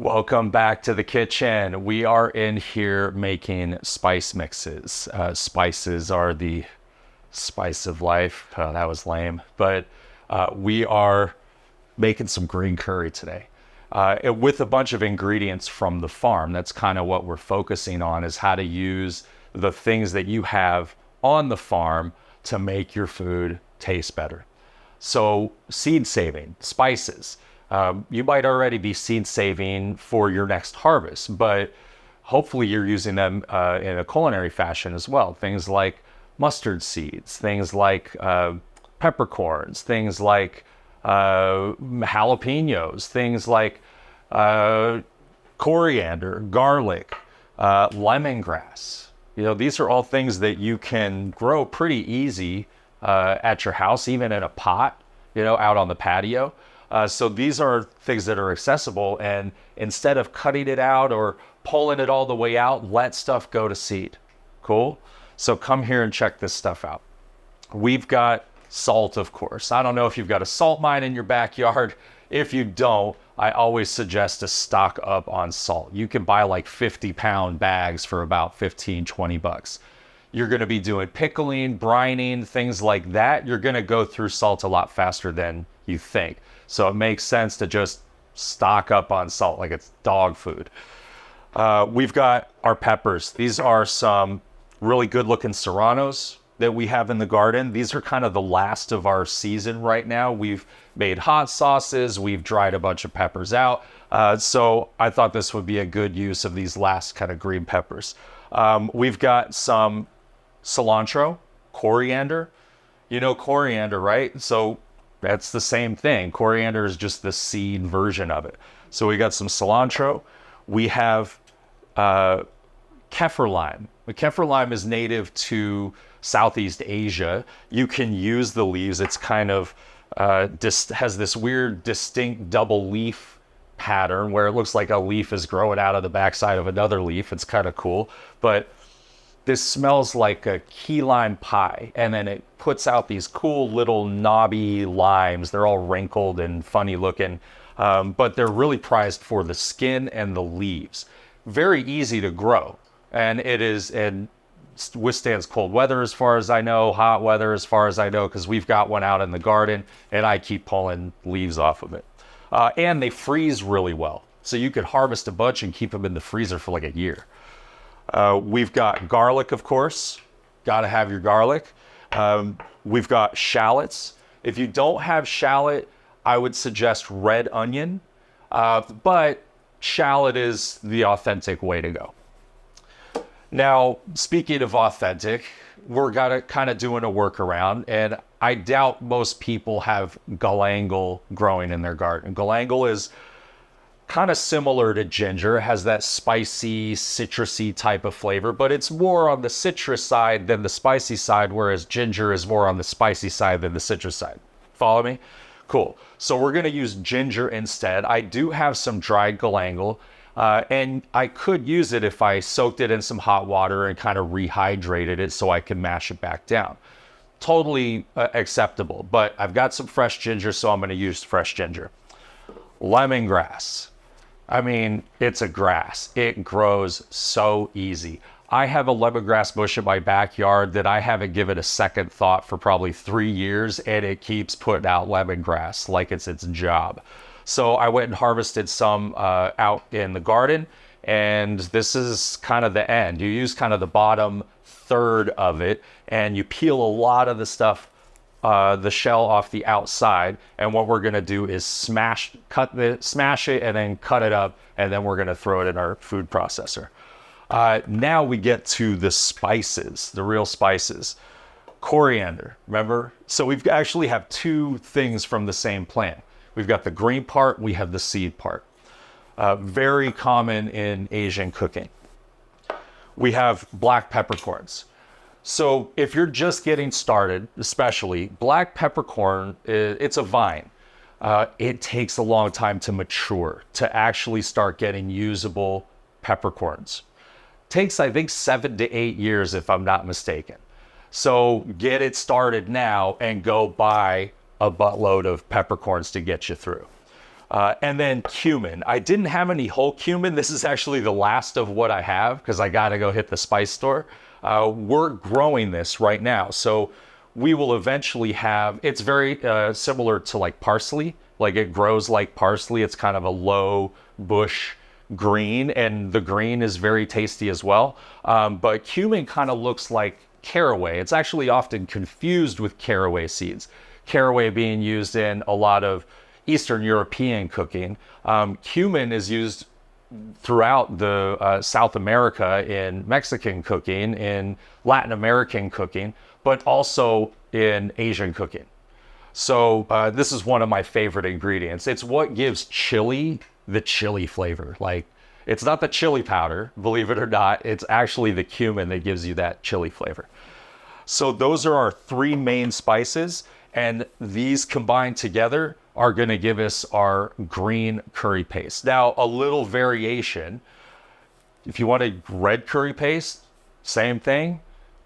Welcome back to the kitchen. We are in here making spice mixes. Spices are the spice of life. Oh, that was lame. But we are making some green curry today with a bunch of ingredients from the farm. That's kind of what we're focusing on, is how to use the things that you have on the farm to make your food taste better. So seed saving, spices. You might already be seed saving for your next harvest, but hopefully you're using them in a culinary fashion as well. Things like mustard seeds, things like peppercorns, things like jalapenos, things like coriander, garlic, lemongrass. You know, these are all things that you can grow pretty easy at your house, even in a pot, you know, out on the patio. So these are things that are accessible, and instead of cutting it out or pulling it all the way out, let stuff go to seed. Cool? So come here and check this stuff out. We've got salt, of course. I don't know if you've got a salt mine in your backyard. If you don't, I always suggest to stock up on salt. You can buy like 50-pound bags for about 15, 20 bucks. You're going to be doing pickling, brining, things like that. You're going to go through salt a lot faster than you think. So it makes sense to just stock up on salt like it's dog food. We've got our peppers. These are some really good looking serranos that we have in the garden. These are kind of the last of our season right now. We've made hot sauces. We've dried a bunch of peppers out. So I thought this would be a good use of these last kind of green peppers. We've got some cilantro, coriander. You know coriander, right? So that's the same thing. Coriander is just the seed version of it. So we got some cilantro. We have kaffir lime. The kaffir lime is native to Southeast Asia. You can use the leaves. It's kind of has this weird distinct double leaf pattern where it looks like a leaf is growing out of the backside of another leaf. It's kind of cool. But this smells like a key lime pie, and then it puts out these cool little knobby limes. They're all wrinkled and funny looking, but they're really prized for the skin and the leaves. Very easy to grow, and withstands cold weather as far as I know, hot weather as far as I know, because we've got one out in the garden, and I keep pulling leaves off of it. And they freeze really well, so you could harvest a bunch and keep them in the freezer for like a year. We've got garlic, of course. Got to have your garlic. We've got shallots. If you don't have shallot, I would suggest red onion. But shallot is the authentic way to go. Now, speaking of authentic, we're kind of doing a workaround, and I doubt most people have galangal growing in their garden. Galangal is kind of similar to ginger. It has that spicy, citrusy type of flavor, but it's more on the citrus side than the spicy side, whereas ginger is more on the spicy side than the citrus side. Follow me? Cool. So we're going to use ginger instead. I do have some dried galangal, and I could use it if I soaked it in some hot water and kind of rehydrated it so I can mash it back down. Totally acceptable, but I've got some fresh ginger, so I'm going to use fresh ginger. Lemongrass. I mean, it's a grass. It grows so easy. I have a lemongrass bush in my backyard that I haven't given a second thought for probably 3 years, and it keeps putting out lemongrass like it's its job. So I went and harvested some out in the garden, and this is kind of the end. You use kind of the bottom third of it, and you peel a lot of the stuff, the shell off the outside, and what we're going to do is smash it and then cut it up, and then we're going to throw it in our food processor. Now we get to the spices, the real spices. Coriander, remember? So we've actually have two things from the same plant. We've got the green part, we have the seed part. Very common in Asian cooking. We have black peppercorns. So if you're just getting started, especially, black peppercorn, it's a vine. It takes a long time to mature, to actually start getting usable peppercorns. Takes, I think, 7 to 8 years, if I'm not mistaken. So get it started now and go buy a buttload of peppercorns to get you through. And then cumin. I didn't have any whole cumin. This is actually the last of what I have because I got to go hit the spice store. We're growing this right now. So we will eventually have, it's very similar to like parsley. Like it grows like parsley. It's kind of a low bush green, and the green is very tasty as well. But cumin kind of looks like caraway. It's actually often confused with caraway seeds. Caraway being used in a lot of Eastern European cooking. Cumin is used throughout the South America in Mexican cooking, in Latin American cooking, but also in Asian cooking. So this is one of my favorite ingredients. It's what gives chili the chili flavor. Like, it's not the chili powder, believe it or not. It's actually the cumin that gives you that chili flavor. So those are our three main spices, and these combined together are going to give us our green curry paste. Now, a little variation. If you want a red curry paste, same thing,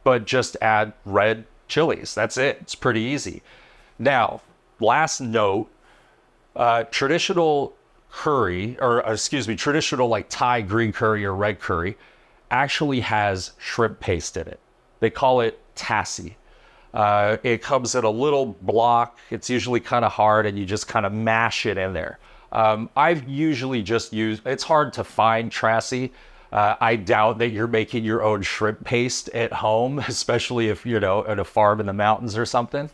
but just add red chilies. That's it. It's pretty easy. Now, last note, traditional curry, or excuse me, traditional like Thai green curry or red curry actually has shrimp paste in it. They call it tassi. It comes in a little block. It's usually kind of hard, and you just kind of mash it in there. I've usually just used, it's hard to find tassi. I doubt that you're making your own shrimp paste at home, especially if, you know, at a farm in the mountains or something.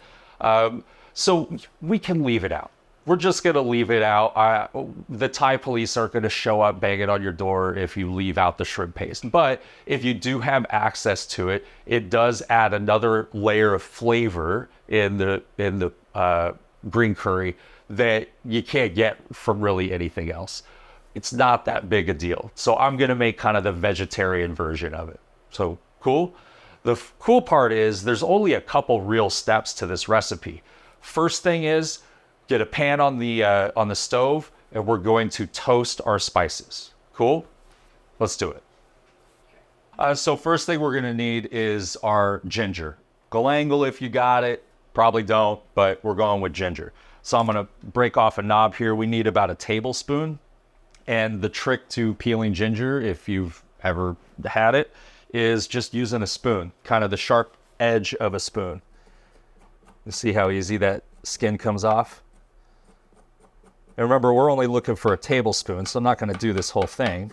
So we can leave it out. We're just going to leave it out. The Thai police aren't going to show up banging on your door if you leave out the shrimp paste. But if you do have access to it, it does add another layer of flavor in the green curry that you can't get from really anything else. It's not that big a deal. So I'm going to make kind of the vegetarian version of it. So cool. The cool part is there's only a couple real steps to this recipe. First thing is, get a pan on the stove, and we're going to toast our spices. Cool? Let's do it. So first thing we're gonna need is our ginger. Galangal if you got it, probably don't, but we're going with ginger. So I'm gonna break off a knob here. We need about a tablespoon. And the trick to peeling ginger, if you've ever had it, is just using a spoon, kind of the sharp edge of a spoon. You see how easy that skin comes off? And remember, we're only looking for a tablespoon, so I'm not going to do this whole thing.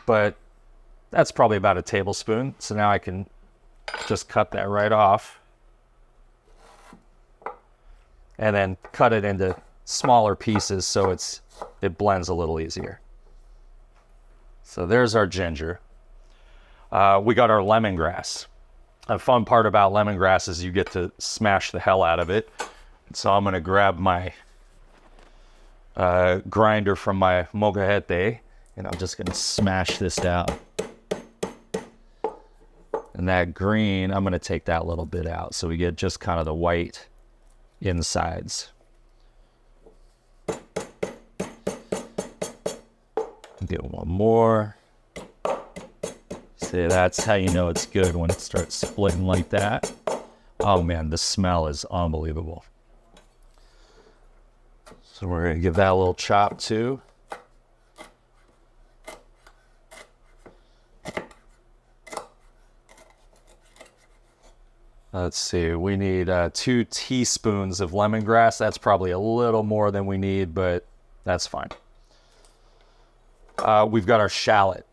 But that's probably about a tablespoon. So now I can just cut that right off. And then cut it into smaller pieces so it blends a little easier. So there's our ginger. We got our lemongrass. A fun part about lemongrass is you get to smash the hell out of it. So I'm going to grab my grinder from my mogajete, and I'm just going to smash this out. And that green, I'm going to take that little bit out so we get just kind of the white insides. Get one more. See, that's how you know it's good, when it starts splitting like that. Oh man, the smell is unbelievable. So we're going to give that a little chop too. Let's see, we need 2 teaspoons of lemongrass. That's probably a little more than we need, but that's fine. We've got our shallot.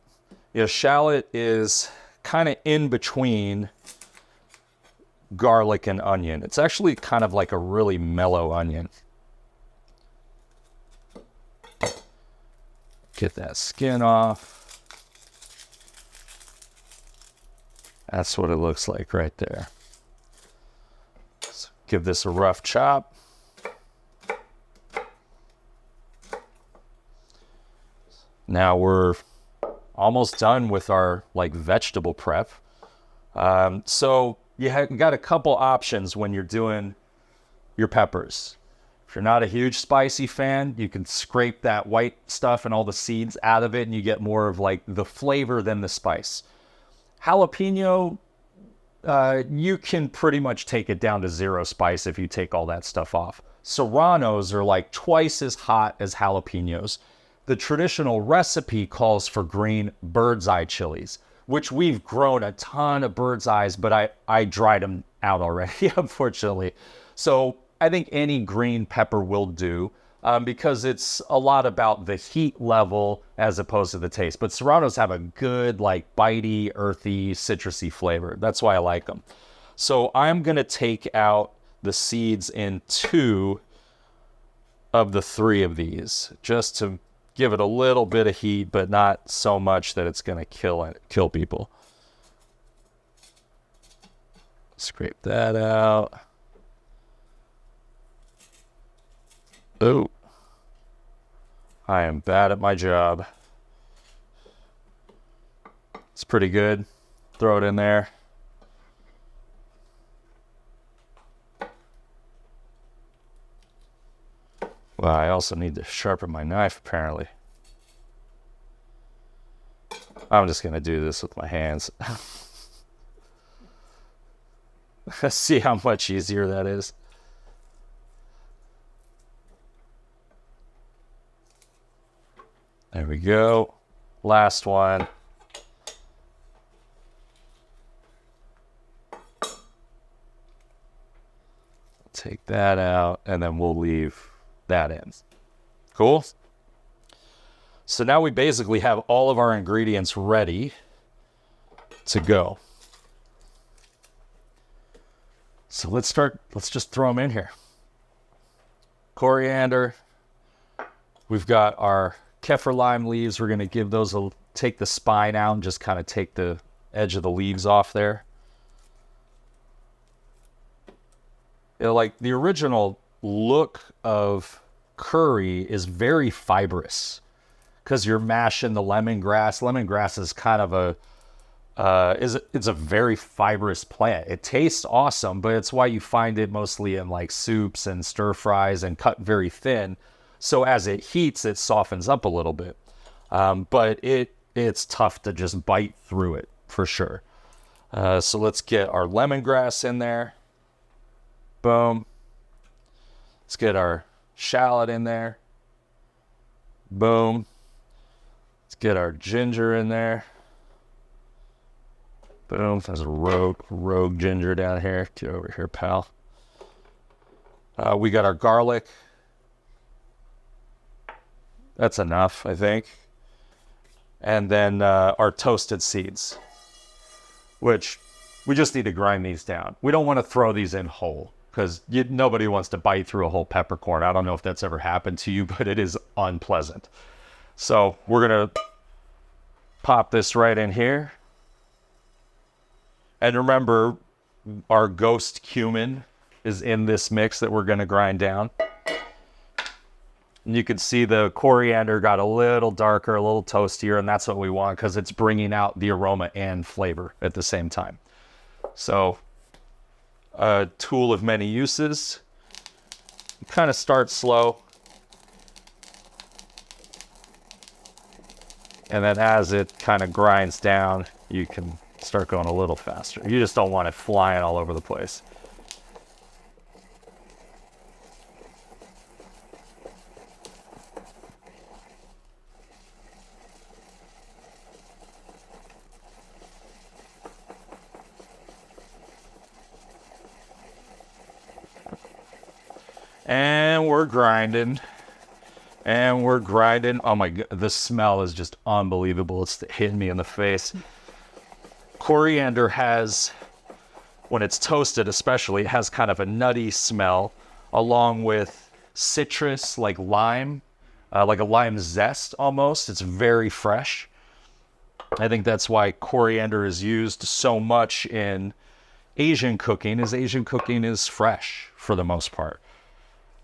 You know, shallot is kind of in between garlic and onion. It's actually kind of like a really mellow onion. Get that skin off. That's what it looks like right there. So give this a rough chop. Now we're almost done with our like vegetable prep. So you got a couple options when you're doing your peppers. If you're not a huge spicy fan, you can scrape that white stuff and all the seeds out of it, and you get more of like the flavor than the spice. Jalapeno, you can pretty much take it down to 0 spice if you take all that stuff off. Serranos are like twice as hot as jalapenos. The traditional recipe calls for green bird's eye chilies, which we've grown a ton of bird's eyes, but I dried them out already, unfortunately. So I think any green pepper will do, because it's a lot about the heat level as opposed to the taste. But Serranos have a good, like, bitey, earthy, citrusy flavor. That's why I like them. So I'm going to take out the seeds in 2 of the 3 of these, just to give it a little bit of heat, but not so much that it's going to kill people. Scrape that out. Oh, I am bad at my job. It's pretty good. Throw it in there. Well, I also need to sharpen my knife, apparently. I'm just going to do this with my hands. See how much easier that is. There we go. Last one. Take that out, and then we'll leave that in. Cool? So now we basically have all of our ingredients ready to go. So let's just throw them in here. Coriander. We've got our kaffir lime leaves. We're going to give those take the spine out and just kind of take the edge of the leaves off there. You know, like the original look of curry is very fibrous because you're mashing the lemongrass. Lemongrass is kind of it's a very fibrous plant. It tastes awesome, but it's why you find it mostly in like soups and stir fries and cut very thin. So as it heats, it softens up a little bit. But it's tough to just bite through it for sure. So let's get our lemongrass in there. Boom. Let's get our shallot in there. Boom. Let's get our ginger in there. Boom. There's a rogue ginger down here. Get over here, pal. We got our garlic. That's enough, I think. And then our toasted seeds, which we just need to grind these down. We don't want to throw these in whole because nobody wants to bite through a whole peppercorn. I don't know if that's ever happened to you, but it is unpleasant. So we're going to pop this right in here. And remember, our ghost cumin is in this mix that we're going to grind down. And you can see the coriander got a little darker, a little toastier, and that's what we want because it's bringing out the aroma and flavor at the same time. So, a tool of many uses. Kind of start slow. And then as it kind of grinds down, you can start going a little faster. You just don't want it flying all over the place. And we're grinding. And we're grinding. Oh my God, the smell is just unbelievable. It's hitting me in the face. Coriander has, when it's toasted especially, it has kind of a nutty smell, along with citrus, like lime, like a lime zest almost. It's very fresh. I think that's why coriander is used so much in Asian cooking, is Asian cooking is fresh for the most part.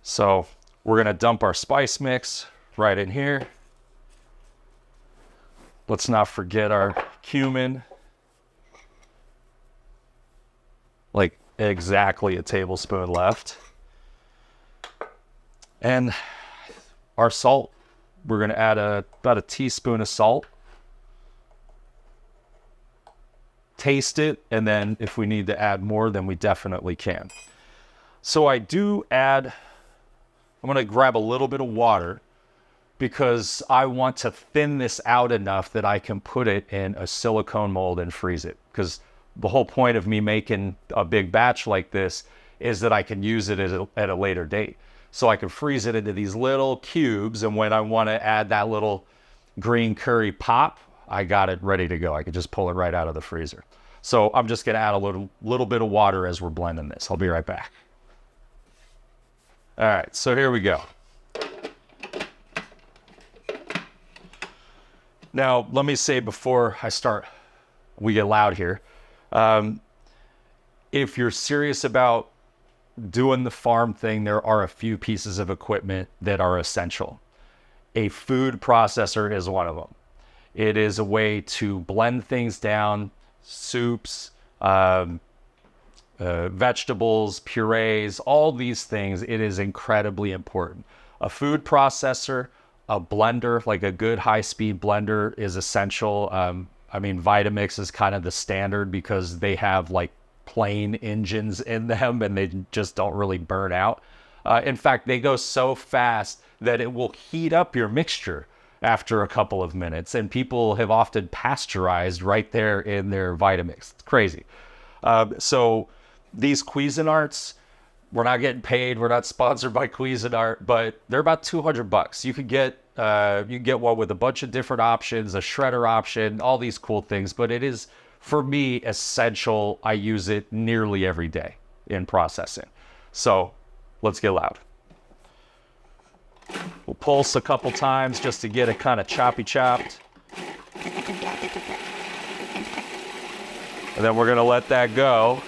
So we're going to dump our spice mix right in here. Let's not forget our cumin. Like exactly a tablespoon left. And our salt. We're going to add about a teaspoon of salt. taste it, and then if we need to add more, then we definitely can. So I do add, I'm going to grab a little bit of water because I want to thin this out enough that I can put it in a silicone mold and freeze it. Because the whole point of me making a big batch like this is that I can use it at a later date. So I can freeze it into these little cubes, and when I want to add that little green curry pop, I got it ready to go. I could just pull it right out of the freezer. So I'm just going to add a little bit of water as we're blending this. I'll be right back. All right, so here we go. Now, let me say before I start, we get loud here. If you're serious about doing the farm thing, there are a few pieces of equipment that are essential. A food processor is one of them. It is a way to blend things down, soups, vegetables, purees, all these things. It is incredibly important. A food processor, a blender, like a good high-speed blender, is essential. I mean, Vitamix is kind of the standard because they have like plain engines in them and they just don't really burn out. In fact, they go so fast that it will heat up your mixture after a couple of minutes, and people have often pasteurized right there in their Vitamix. It's crazy. So these Cuisinarts, we're not getting paid. We're not sponsored by Cuisinart, but they're about $200. You can get one with a bunch of different options, a shredder option, all these cool things. But it is, for me, essential. I use it nearly every day in processing. So let's get loud. We'll pulse a couple times just to get it kind of chopped. And then we're gonna let that go.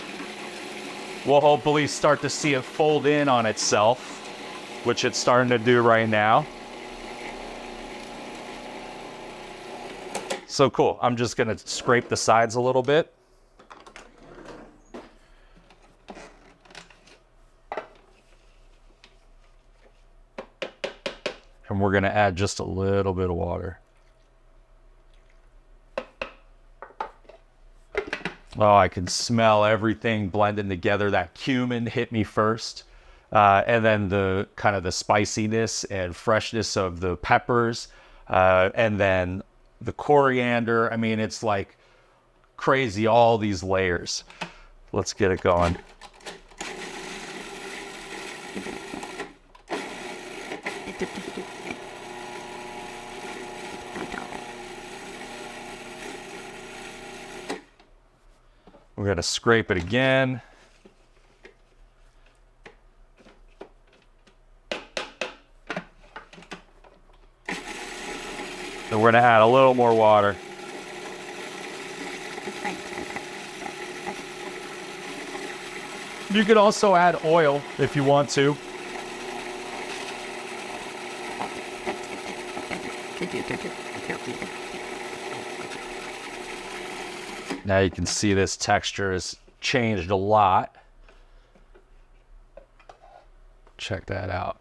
We'll hopefully start to see it fold in on itself, which it's starting to do right now. So cool. I'm just gonna scrape the sides a little bit. And we're gonna add just a little bit of water. Oh, I can smell everything blending together. That cumin hit me first. And then the kind of the spiciness and freshness of the peppers. And then the coriander. I mean, it's like crazy, all these layers. Let's get it going. We're going to scrape it again. Then we're going to add a little more water. You could also add oil if you want to. Now you can see this texture has changed a lot. Check that out.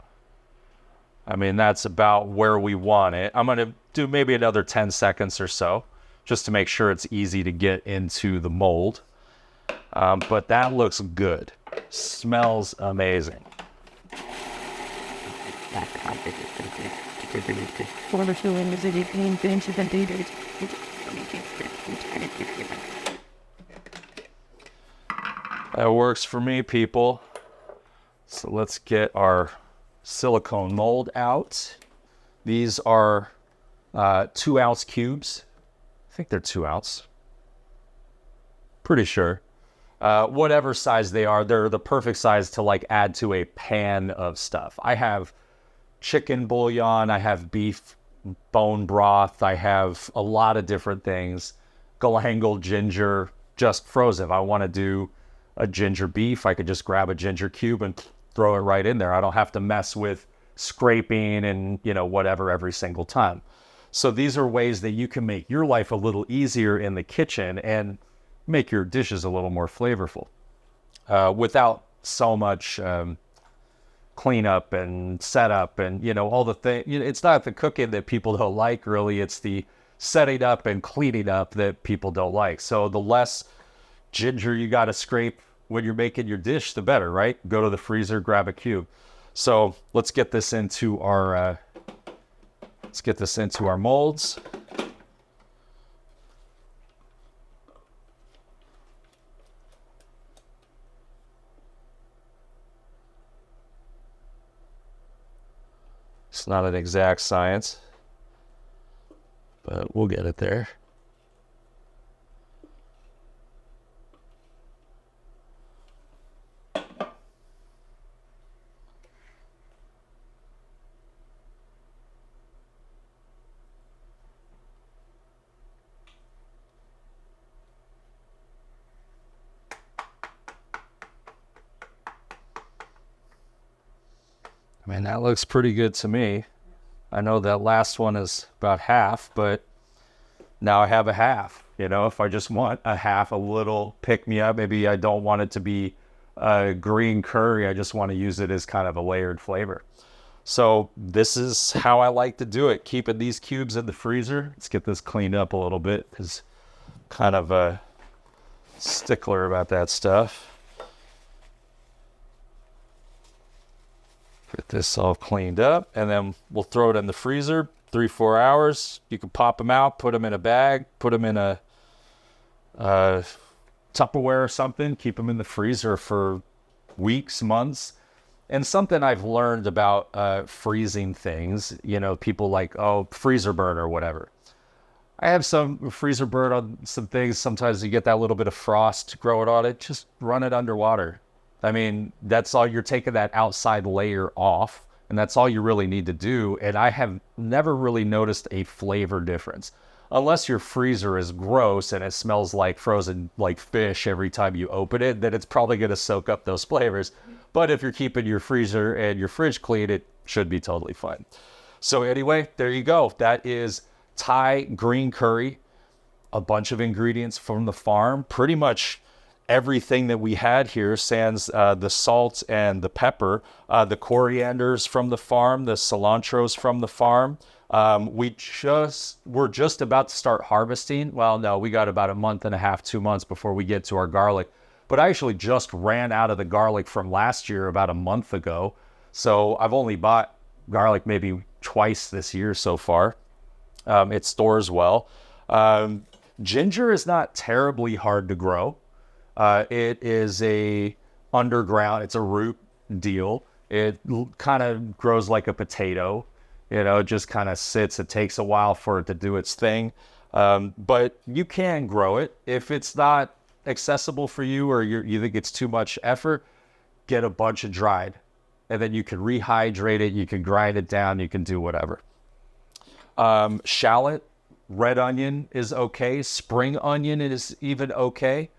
I mean, that's about where we want it. I'm going to do maybe another 10 seconds or so, just to make sure it's easy to get into the mold. But that looks good. Smells amazing. That works for me, people. So let's get our silicone mold out. These are 2-ounce cubes. I think they're 2 ounce. Pretty sure. Whatever size they are, they're the perfect size to like add to a pan of stuff. I have chicken bouillon, I have beef bone broth, I have a lot of different things. Galangal ginger, just frozen. If I want to do a ginger beef, I could just grab a ginger cube and throw it right in there. I don't have to mess with scraping and, you know, whatever every single time. So these are ways that you can make your life a little easier in the kitchen and make your dishes a little more flavorful without so much cleanup and setup and, you know, all the things. You know, it's not the cooking that people don't like, really. It's the setting up and cleaning up that people don't like. So the less ginger you got to scrape when you're making your dish, the better, right? Go to the freezer, grab a cube. So let's get this into our molds. It's not an exact science, but we'll get it there. I mean, that looks pretty good to me. I know that last one is about half, but now I have a half. You know, if I just want a half, a little pick-me-up, maybe I don't want it to be green curry. I just want to use it as kind of a layered flavor. So this is how I like to do it, keeping these cubes in the freezer. Let's get this cleaned up a little bit because I'm kind of a stickler about that stuff. Get this all cleaned up, and then we'll throw it in the freezer 3-4 hours. You can pop them out, put them in a bag, put them in a Tupperware or something, keep them in the freezer for weeks, months. And something I've learned about freezing things, you know, people like, oh, freezer burn or whatever. I have some freezer burn on some things. Sometimes you get that little bit of frost growing on it. Just run it underwater. I mean, that's all. You're taking that outside layer off, and that's all you really need to do. And I have never really noticed a flavor difference. Unless your freezer is gross and it smells like frozen like fish every time you open it, then it's probably going to soak up those flavors. But if you're keeping your freezer and your fridge clean, it should be totally fine. So anyway, there you go. That is Thai green curry. A bunch of ingredients from the farm. Pretty much everything that we had here, sans the salt and the pepper, the corianders from the farm, the cilantros from the farm. We're just about to start harvesting. Well, no, we got about a month and a half, 2 months before we get to our garlic. But I actually just ran out of the garlic from last year about a month ago. So I've only bought garlic maybe twice this year so far. It stores well. Ginger is not terribly hard to grow. It is a underground, it's a root deal. It kind of grows like a potato, you know, it just kind of sits. It takes a while for it to do its thing. But you can grow it. If it's not accessible for you or you think it's too much effort, get a bunch of dried. And then you can rehydrate it, you can grind it down, you can do whatever. Shallot, red onion is okay. Spring onion is even okay.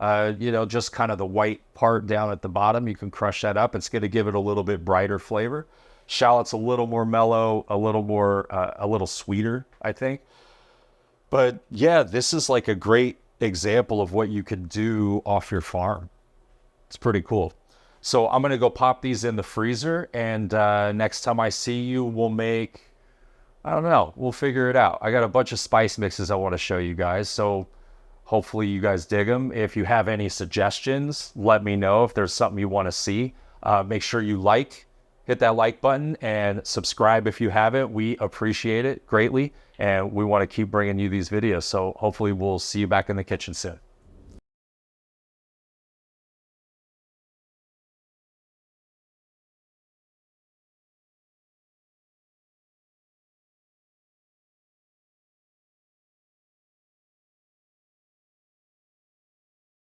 You know, just kind of the white part down at the bottom. You can crush that up. It's going to give it a little bit brighter flavor. Shallot's a little more mellow, a little sweeter, I think. But yeah, this is like a great example of what you can do off your farm. It's pretty cool. So I'm going to go pop these in the freezer, and next time I see you, we'll make, I don't know, we'll figure it out. I got a bunch of spice mixes I want to show you guys. So hopefully you guys dig them. If you have any suggestions, let me know. If there's something you want to see, make sure you hit that like button and subscribe if you haven't. We appreciate it greatly, and we want to keep bringing you these videos. So hopefully we'll see you back in the kitchen soon.